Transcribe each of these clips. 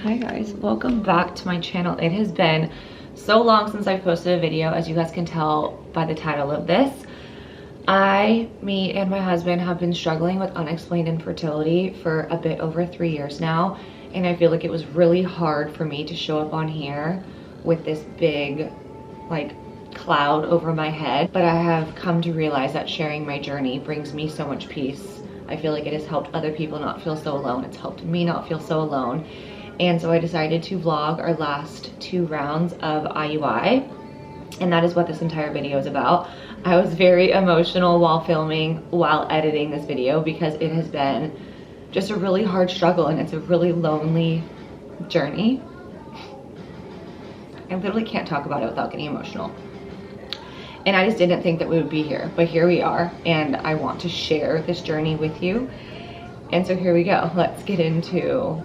Hi guys, welcome back to my channel. It has been so long since I've posted a video, as you guys can tell by the title of this. Me and my husband have been struggling with unexplained infertility for a bit over 3 years now, and I feel like it was really hard for me to show up on here with this big cloud over my head. But I have come to realize that sharing my journey brings me so much peace. I feel like it has helped other people not feel so alone. It's helped me not feel so alone. And so I decided to vlog our last 2 rounds of IUI, and that is what this entire video is about. I was very emotional while editing this video because it has been just a really hard struggle, and it's a really lonely journey. I literally can't talk about it without getting emotional. And I just didn't think that we would be here, but here we are, and I want to share this journey with you. And so here we go. Let's get into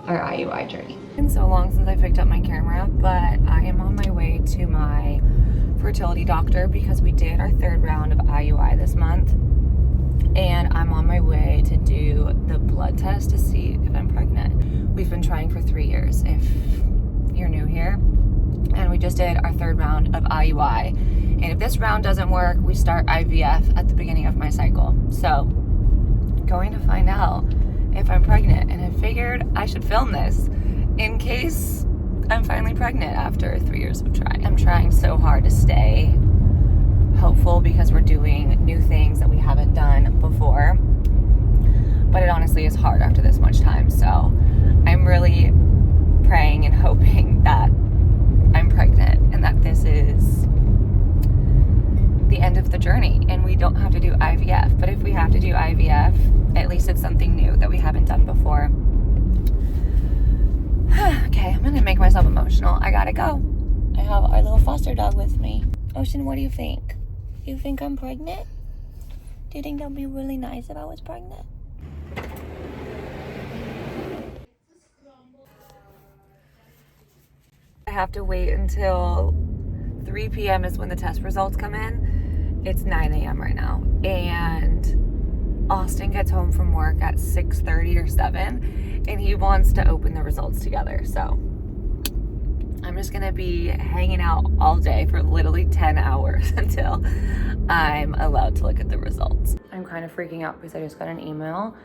our IUI journey. It's been so long since I picked up my camera, but I am on my way to my fertility doctor because we did our 3rd round of IUI this month, and I'm on my way to do the blood test to see if I'm pregnant. We've been trying for 3 years, if you're new here, and we just did our 3rd round of IUI, and if this round doesn't work, we start IVF at the beginning of my cycle. So going to find out if I'm pregnant, and I figured I should film this in case I'm finally pregnant after 3 years of trying. I'm trying so hard to stay hopeful because we're doing new things that we haven't done before, but it honestly is hard after this much time. So I'm really praying and hoping that I'm pregnant and that this is the end of the journey and we don't have to do IVF. But if we have to do IVF, at least it's something new that we haven't done before. Okay, I'm gonna make myself emotional. I gotta go. I have our little foster dog with me. Ocean, what do you think? You think I'm pregnant? Do you think that'll be really nice if I was pregnant? I have to wait until 3 p.m. is when the test results come in. It's 9 a.m. right now, and Austin gets home from work at 6:30 or 7, and he wants to open the results together. So I'm just gonna be hanging out all day for literally 10 hours until I'm allowed to look at the results. I'm kind of freaking out because I just got an email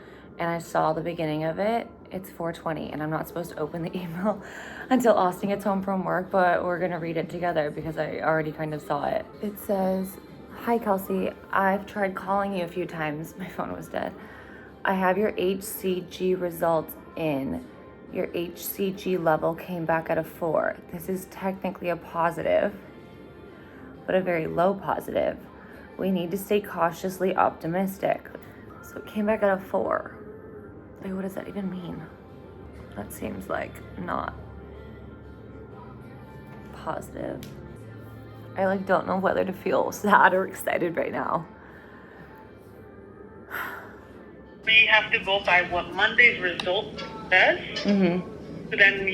and I saw the beginning of it. It's 4:20 and I'm not supposed to open the email until Austin gets home from work, but we're gonna read it together because I already kind of saw it. It says, "Hi Kelsey, I've tried calling you a few times. My phone was dead. I have your HCG results in. Your HCG level came back at a 4. This is technically a positive, but a very low positive. We need to stay cautiously optimistic." So it came back at a 4. Wait, what does that even mean? That seems like not positive. I don't know whether to feel sad or excited right now. We have to go by what Monday's result says. To then,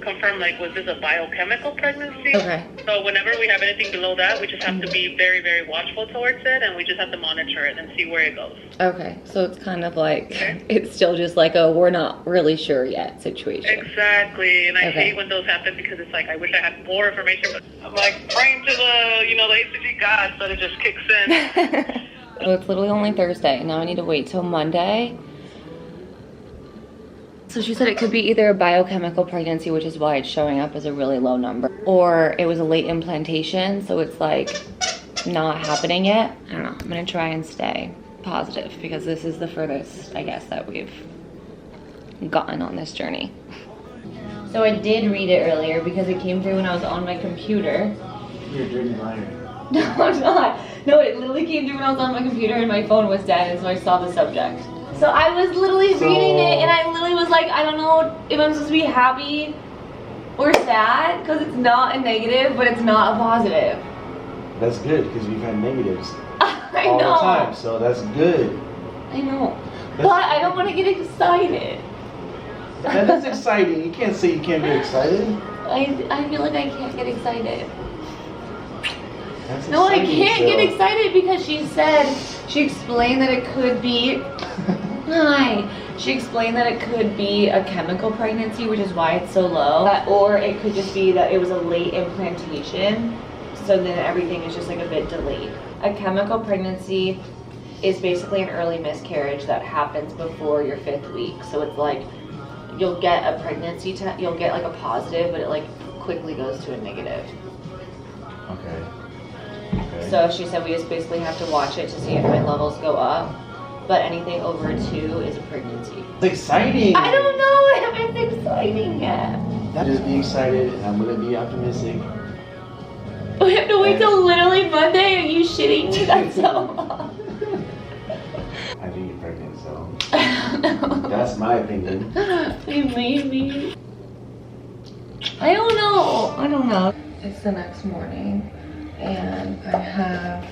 confirm, was this a biochemical pregnancy? Okay. So whenever we have anything below that, we just have to be very, very watchful towards it, and we just have to monitor it and see where it goes. Okay, so it's kind of it's still just a we're not really sure yet situation. Exactly, and I hate when those happen because it's I wish I had more information, but I'm praying to the HCG God so it just kicks in. So it's literally only Thursday, and now I need to wait till Monday. So she said it could be either a biochemical pregnancy, which is why it's showing up as a really low number, or it was a late implantation, so it's not happening yet. I don't know. I'm gonna try and stay positive because this is the furthest, I guess, that we've gotten on this journey. So I did read it earlier because it came through when I was on my computer. You're a dirty liar. No, I'm not. No, it literally came through when I was on my computer and my phone was dead, and so I saw the subject. So I was literally reading it, and I literally was I don't know if I'm supposed to be happy or sad, because it's not a negative, but it's not a positive. That's good, because we've had negatives I all know. the time, so that's good. I know. But I don't want to get excited. That's exciting. You can't say you can't be excited. I feel like I can't get excited. That's No, I exciting, can't get so. excited because she explained that it could be, She explained that it could be a chemical pregnancy, which is why it's so low, or it could just be that it was a late implantation, so then everything is just like a bit delayed. A chemical pregnancy is basically an early miscarriage that happens before your 5th week. So it's like you'll get a pregnancy test, you'll get like a positive, but it like quickly goes to a negative. Okay. So she said we just basically have to watch it to see if my levels go up, but anything over 2 is a pregnancy. It's exciting. I don't know if it's exciting yet. Just be excited, and I'm gonna be optimistic. We have to wait till literally Monday. Are you shitting me? That's so long. I think you're pregnant, so No. that's my opinion. Maybe. I don't know. It's the next morning, and I have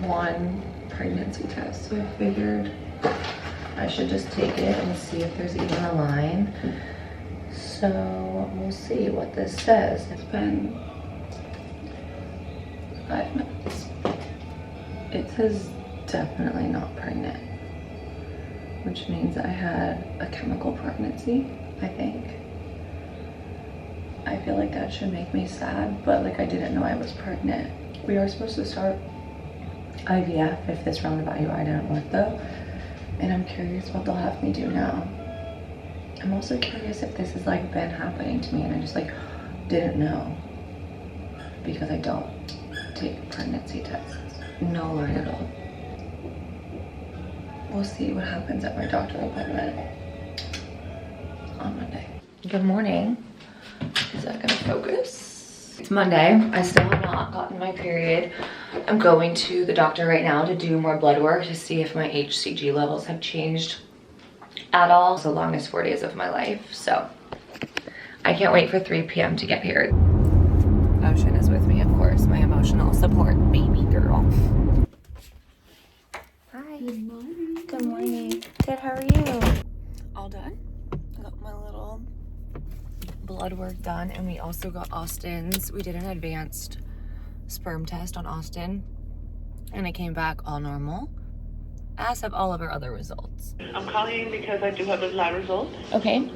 1 pregnancy test, so I figured I should just take it and see if there's even a line. So we'll see what this says. It's been 5 minutes. It says definitely not pregnant, which means I had a chemical pregnancy, I think. I feel like that should make me sad, but like I didn't know I was pregnant. We are supposed to start IVF if this round of IUI didn't work though, and I'm curious what they'll have me do now. I'm also curious if this has like been happening to me and I just like didn't know, because I don't take pregnancy tests. No line at all. We'll see what happens at my doctor appointment on Monday. Good morning. Is that gonna focus? It's Monday. I still have not gotten my period. I'm going to the doctor right now to do more blood work to see if my HCG levels have changed at all. It's the longest 4 days of my life, so I can't wait for 3 p.m. to get here. Ocean is with me, of course, my emotional support baby girl. Hi. Good morning. Good morning. Good, how are you? All done. I got my little blood work done, and we also got Austin's. We did an advanced sperm test on Austin, and it came back all normal, as have all of our other results. I'm calling because I do have a lab result. Okay.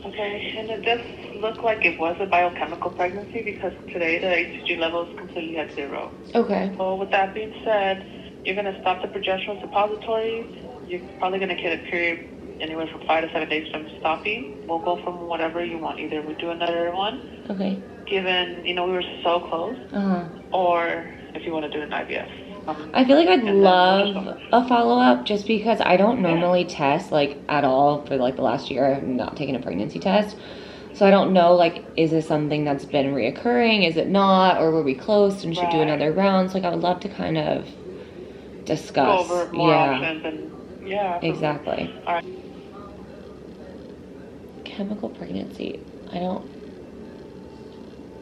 Okay, and it does look like it was a biochemical pregnancy because today the HCG level is completely at 0. Okay. So with that being said, you're going to stop the progesterone suppositories. You're probably going to get a period anywhere from 5 to 7 days from stopping. We'll go from whatever you want. Either we do another one, Okay. given, we were so close, or if you want to do an IVF. I feel like I'd And love then a follow-up just because I don't normally test like at all for like the last year. I've not taken a pregnancy test. So I don't know, like, is this something that's been reoccurring? Is it not? Or were we close and should do another round? So like I would love to kind of discuss. go over more options and Exactly. All right. Chemical pregnancy. I don't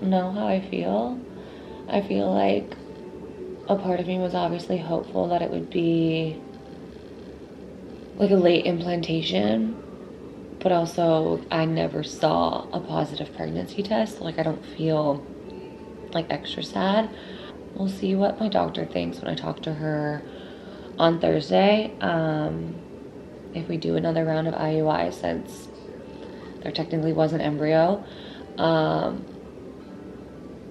know how I feel. I feel like a part of me was obviously hopeful that it would be like a late implantation, but also I never saw a positive pregnancy test. So like I don't feel like extra sad. We'll see what my doctor thinks when I talk to her on Thursday. If we do another round of IUI, since there technically was an embryo,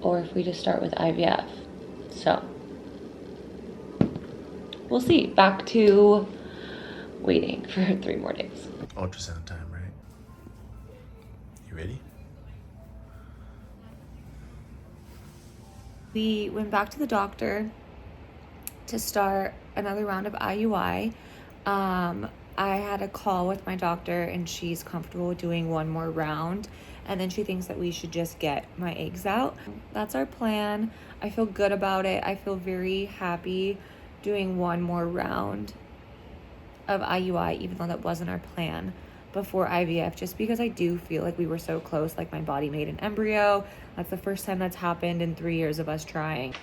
or if we just start with IVF. So we'll see. Back to waiting for 3 more days. Ultrasound time, right? You ready? We went back to the doctor to start another round of IUI. I had a call with my doctor and she's comfortable doing 1 more round, and then she thinks that we should just get my eggs out. That's our plan. I feel good about it. I feel very happy doing 1 more round of IUI, even though that wasn't our plan before IVF, just because I do feel like we were so close. Like my body made an embryo. That's the first time that's happened in 3 years of us trying.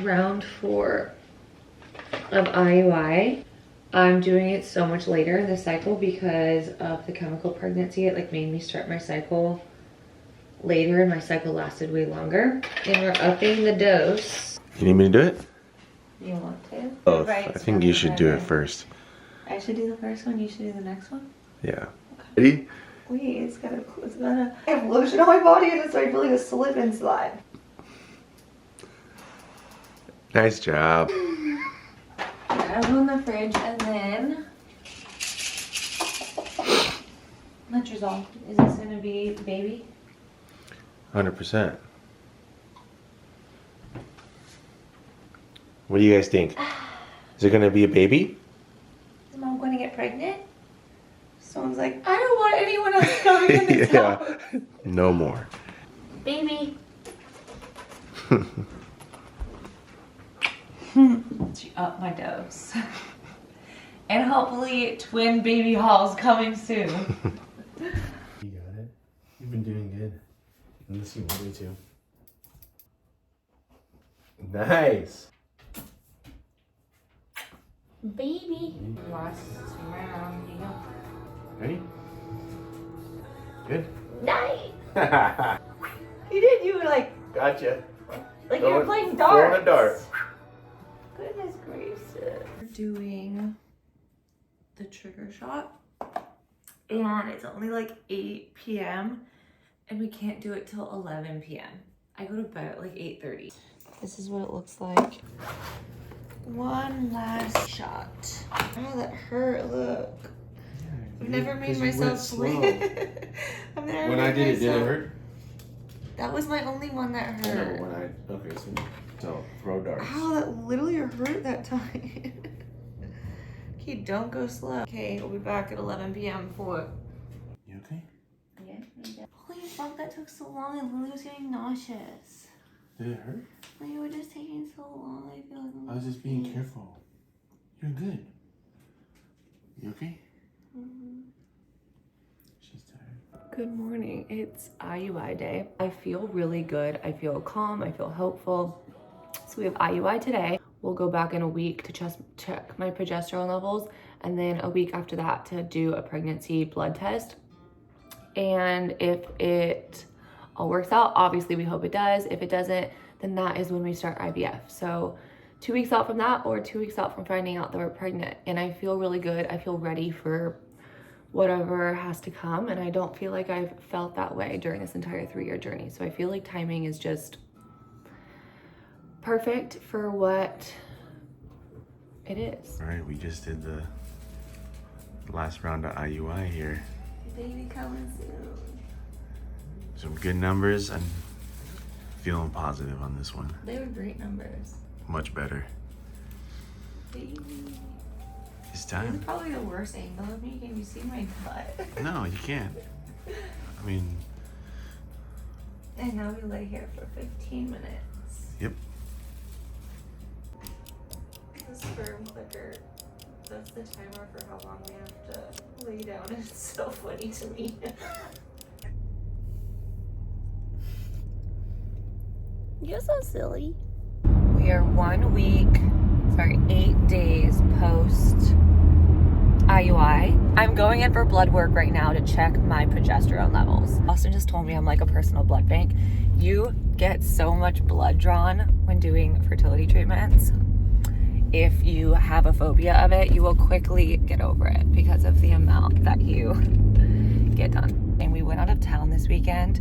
Round 4 of IUI. I'm doing it so much later in the cycle because of the chemical pregnancy. It like made me start my cycle later, and my cycle lasted way longer. And we're upping the dose. You need me to do it? You want to? Both. I think you should do it first. I should do the first one, you should do the next one? Yeah. Ready? Wait, it's gonna. I have lotion on my body and it's starting feeling a slip and slide. Nice job. I'll go in the fridge and then. Letrozole. Is this gonna be baby? 100%. What do you guys think? Is it gonna be a baby? Is mom going to get pregnant? Someone's like, I don't want anyone else coming in this house. No more. Baby. She upped my dose. And hopefully twin baby hauls coming soon. You got it. You've been doing good. Unless you want me to. Nice. Baby. Lost around you. Ready? Good. Nice. You did. You were like Gotcha. you were playing darts. Throwing a dart. Goodness gracious. We're doing the trigger shot. And it's only like 8 p.m. and we can't do it till 11 p.m. I go to bed at like 8:30. This is what it looks like. One last shot. Oh, that hurt, look. I've never made myself sleep. I've never When I made did it, did it myself- hurt? That was my only one that hurt. No, when I, okay, so throw darts. Ow, that literally hurt that time. Okay, don't go slow. Okay, we'll be back at 11 p.m. for... You okay? Yeah. Holy fuck, that took so long and Lily was getting nauseous. Did it hurt? Like, you were just taking so long. I feel like I was just being careful. You're good. You okay? She's tired. Good morning. It's IUI day. I feel really good. I feel calm. I feel hopeful. So we have IUI today. We'll go back in a week to just check my progesterone levels, and then a week after that to do a pregnancy blood test. And if it all works out, obviously we hope it does. If it doesn't, then that is when we start IVF. So 2 weeks out from that, or 2 weeks out from finding out that we're pregnant. And I feel really good. I feel ready for whatever has to come. And I don't feel like I've felt that way during this entire 3-year journey. So I feel like timing is just perfect for what it is. All right, we just did the last round of IUI here. Baby coming soon. Some good numbers. I'm feeling positive on this one. They were great numbers. Much better. Baby. It's This is time. probably the worst angle of me. Can you see my butt? No, you can't. I mean, And now we lay here for 15 minutes. yep. The sperm clicker, that's the timer for how long we have to lay down. It's so funny to me. You're so silly. We are 8 days post IUI. I'm going in for blood work right now to check my progesterone levels. Austin just told me I'm like a personal blood bank. You get so much blood drawn when doing fertility treatments. If you have a phobia of it, you will quickly get over it because of the amount that you get done. And we went out of town this weekend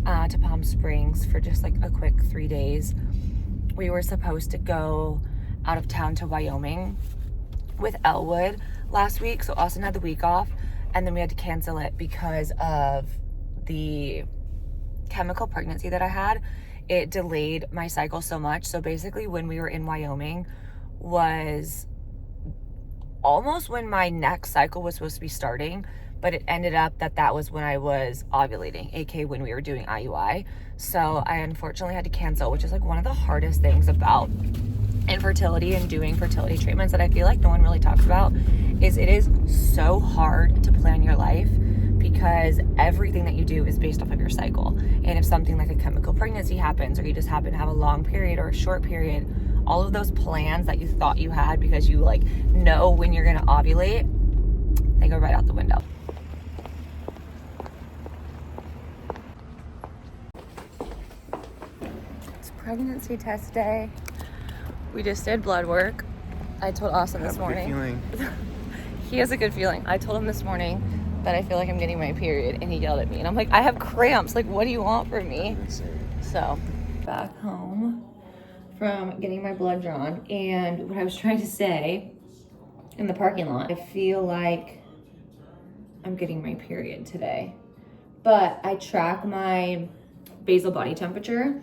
to Palm Springs for just like a quick 3 days. We were supposed to go out of town to Wyoming with Elwood last week. So Austin had the week off, and then we had to cancel it because of the chemical pregnancy that I had. It delayed my cycle so much. So basically when we were in Wyoming was almost when my next cycle was supposed to be starting, but it ended up that was when I was ovulating, aka when we were doing IUI. So I unfortunately had to cancel, which is like one of the hardest things about infertility and doing fertility treatments that I feel like no one really talks about. Is it is so hard to plan your life because everything that you do is based off of your cycle. And if something like a chemical pregnancy happens, or you just happen to have a long period or a short period, all of those plans that you thought you had because you like know when you're gonna ovulate, they go right out the window. It's pregnancy test day. We just did blood work. I told Austin this morning. Good feeling. He has a good feeling. I told him this morning that I feel like I'm getting my period, and he yelled at me. And I'm like, I have cramps. Like, what do you want from me? So, back home from getting my blood drawn, and what I was trying to say in the parking lot, I feel like I'm getting my period today. But I track my basal body temperature,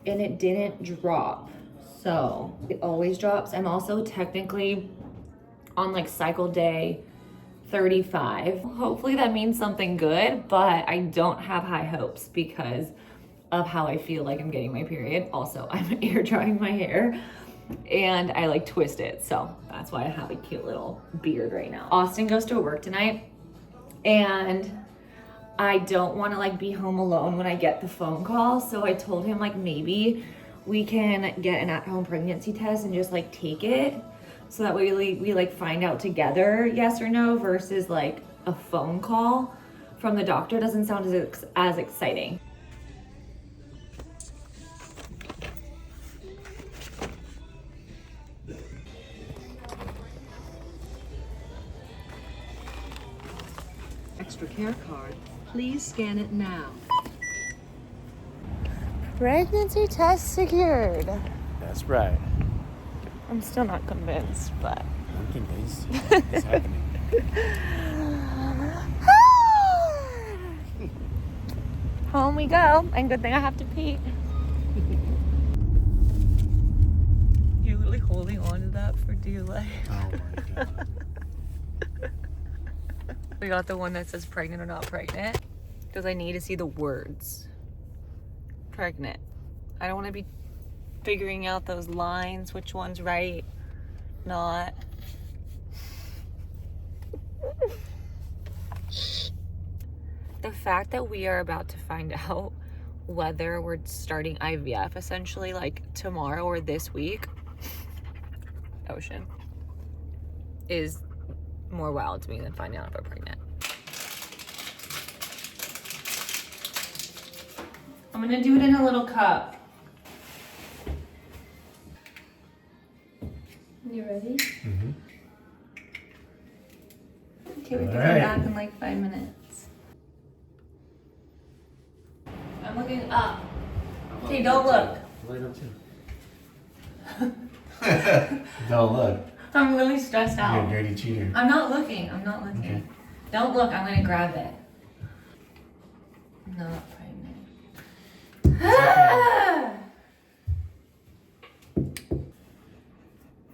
and it didn't drop. So, it always drops. I'm also technically on like cycle day 35. Hopefully that means something good, but I don't have high hopes because of how I feel like I'm getting my period. Also, I'm air drying my hair and I like twist it. So that's why I have a cute little beard right now. Austin goes to work tonight and I don't want to like be home alone when I get the phone call. So I told him like maybe we can get an at-home pregnancy test and just like take it. So that way we like find out together yes or no versus like a phone call from the doctor doesn't sound as exciting. Extra care card. Please scan it now. Pregnancy test secured. That's right. I'm still not convinced, but I'm convinced. It's happening. home we go. And good thing I have to pee. You're literally holding on to that for dear life. Oh my god. We got the one that says pregnant or not pregnant because I need to see the words. Pregnant. I don't want to be figuring out those lines, which one's right, not. The fact that we are about to find out whether we're starting IVF essentially like tomorrow or this week, Ocean, is more wild to me than finding out if I'm pregnant. I'm gonna do it in a little cup. You ready? Mm-hmm. Okay, we can All come right. back in like 5 minutes. I'm looking up. Okay, don't look. Right up too. Don't look. I'm really stressed You're a out. dirty cheater. I'm not looking. I'm not looking. Okay. Don't look. I'm gonna grab it. I'm not pregnant.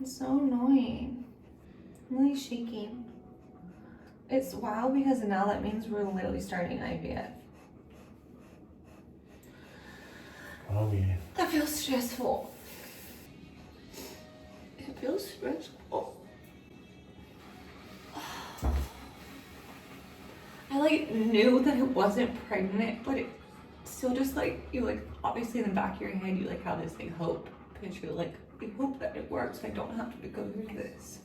It's so annoying. I'm really shaking. It's wild because now that means we're literally starting IVF. Oh yeah. That feels stressful. It feels stressful. I like knew that it wasn't pregnant, but it still just like, you like, obviously in the back of your head, you like have this like hope. Because you're like, I hope that it works. I don't have to go through this.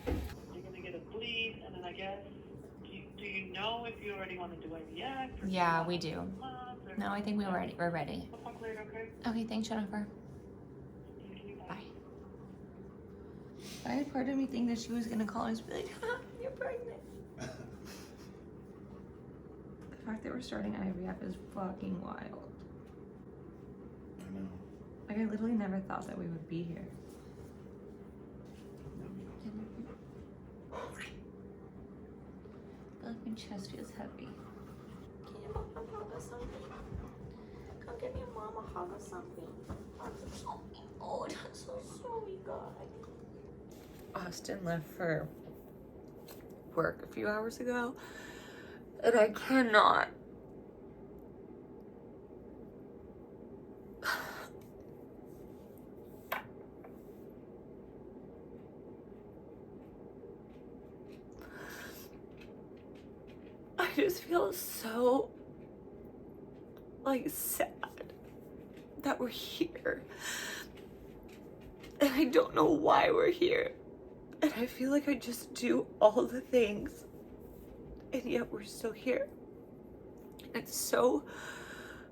You're gonna get a bleed, and then I guess, do you know if you already want to do IVF? Or Yeah, we do. months, or- No, I think we're ready. We're ready. We'll talk later, okay? Okay, thanks, Jennifer. Thank you, Bye. I had part of me think that she was gonna call and just be like, you're pregnant. The fact that we're starting IVF is fucking wild. I know. Like, I literally never thought that we would be here. I feel like my chest feels heavy. Can your mama hug or something? Come get your mama hug or something. Oh, that's so sweet, God. Austin left for work a few hours ago, and I cannot. I just feel so like sad that we're here. And I don't know why we're here. And I feel like I just do all the things, and yet we're still here. It's so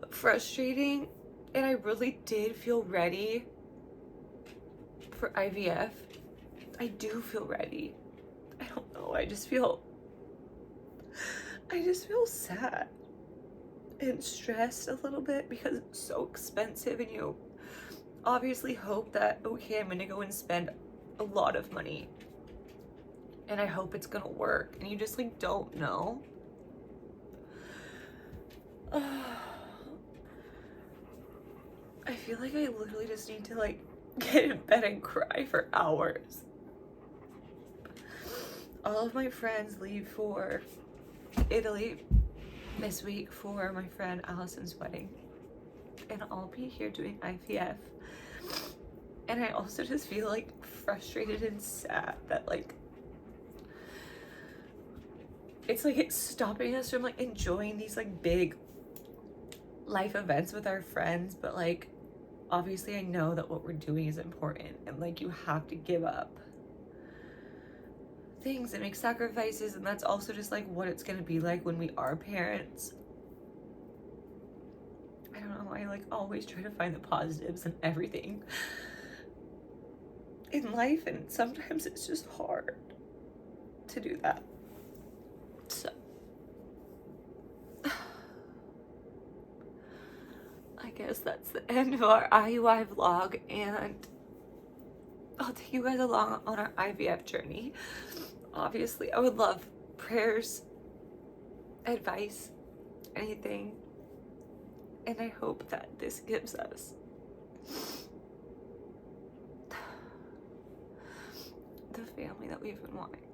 frustrating, and I really did feel ready for IVF, I do feel ready. I don't know, I just feel sad and stressed a little bit because it's so expensive, and you obviously hope that, okay, I'm gonna go and spend a lot of money and I hope it's gonna work, and you just like don't know. I feel like I literally just need to like get in bed and cry for hours. All of my friends leave for Italy this week for my friend Allison's wedding, and I'll be here doing IVF. And I also just feel like frustrated and sad that like it's stopping us from like enjoying these like big life events with our friends. But like obviously I know that what we're doing is important, and like you have to give up things and make sacrifices, and that's also just like what it's gonna be like when we are parents. I don't know, I like always try to find the positives in everything in life, and sometimes it's just hard to do that. So I guess that's the end of our IUI vlog, and I'll take you guys along on our IVF journey. Obviously, I would love prayers, advice, anything, and I hope that this gives us the family that we've been wanting.